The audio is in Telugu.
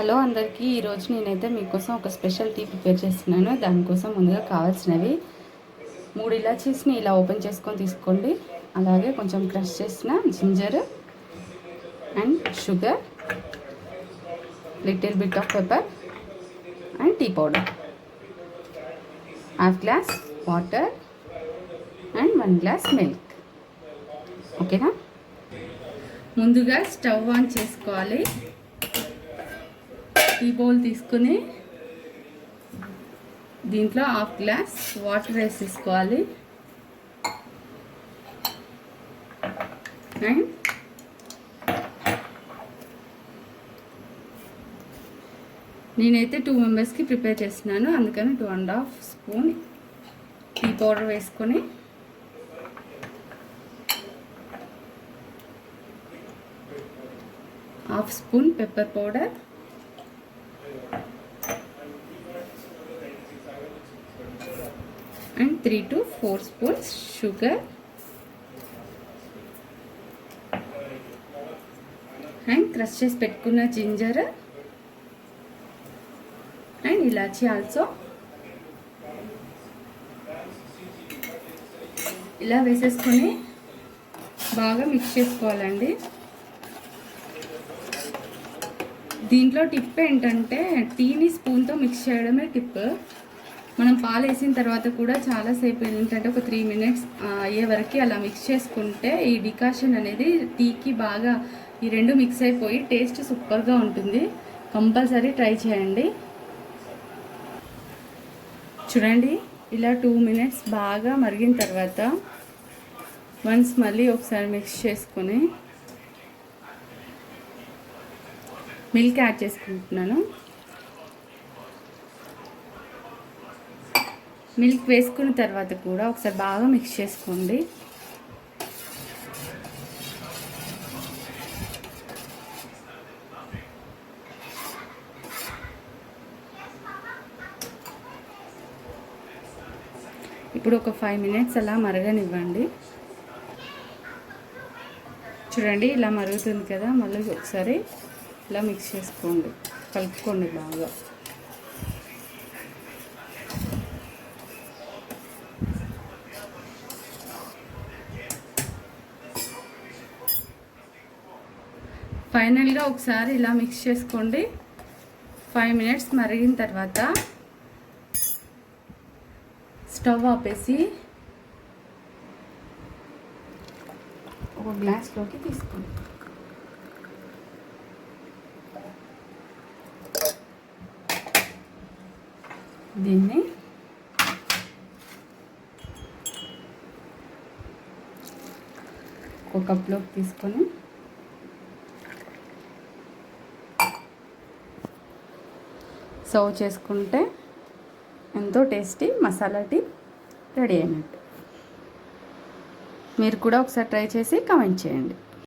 హలో అందరికీ, ఈరోజు నేనైతే మీకోసం ఒక స్పెషల్ టీ ప్రిపేర్ చేస్తున్నాను. దానికోసం ముందుగా కావాల్సినవి 3 ఇలాచీస్ని ఇలా ఓపెన్ చేసుకొని తీసుకోండి. అలాగే కొంచెం క్రష్ చేసిన ginger and sugar, little bit of pepper and tea powder, half glass water and 1 glass milk. ఓకేనా? ముందుగా స్టవ్ ఆన్ చేసుకోవాలి. టీ బౌల్ తీసుకుని దీంట్లో హాఫ్ గ్లాస్ వాటర్ వేసేసుకోవాలి. అండ్ నేనైతే 2 మెంబర్స్కి ప్రిపేర్ చేస్తున్నాను, అందుకని 2.5 స్పూన్ టీ పౌడర్ వేసుకొని half spoon pepper powder, and 3 to 4 spoons sugar and crush చేసి పెట్టుకున్న జింజర్ అండ్ ఇలాచీ ఆల్సో ఇలా వేసేసుకొని బాగా మిక్స్ చేసుకోవాలండి. దీంట్లో టిప్ ఏంటంటే టీని స్పూన్తో మిక్స్ చేయడమే టిప్. మనం పాలు వేసిన తర్వాత కూడా చాలాసేపు ఏంటంటే ఒక 3 minutes అయ్యే వరకు అలా మిక్స్ చేసుకుంటే ఈ డికాషన్ అనేది టీకి బాగా ఈ రెండు మిక్స్ అయిపోయి టేస్ట్ సూపర్గా ఉంటుంది. కంపల్సరీ ట్రై చేయండి. చూడండి, ఇలా 2 minutes బాగా మరిగిన తర్వాత వన్స్ మళ్ళీ ఒకసారి మిక్స్ చేసుకొని మిల్క్ యాడ్ చేసుకుంటున్నాను. మిల్క్ వేసుకున్న తర్వాత కూడా ఒకసారి బాగా మిక్స్ చేసుకోండి. ఇప్పుడు ఒక 5 minutes అలా మరగనివ్వండి. చూడండి, ఇలా మరుగుతుంది కదా, మళ్ళీ ఒకసారి ఇలా మిక్స్ చేసుకోండి, కలుపుకోండి బాగా. ఫైనల్గా ఒకసారి ఇలా మిక్స్ చేసుకోండి. 5 minutes మరిగిన తర్వాత స్టవ్ ఆపేసి ఒక గ్లాస్లోకి తీసుకోండి. దీన్ని ఒక కప్లోకి తీసుకొని సర్వ్ చేసుకుంటే ఎంతో టేస్టీ మసాలా టీ రెడీ అయినట్టు. మీరు కూడా ఒకసారి ట్రై చేసి కామెంట్ చేయండి.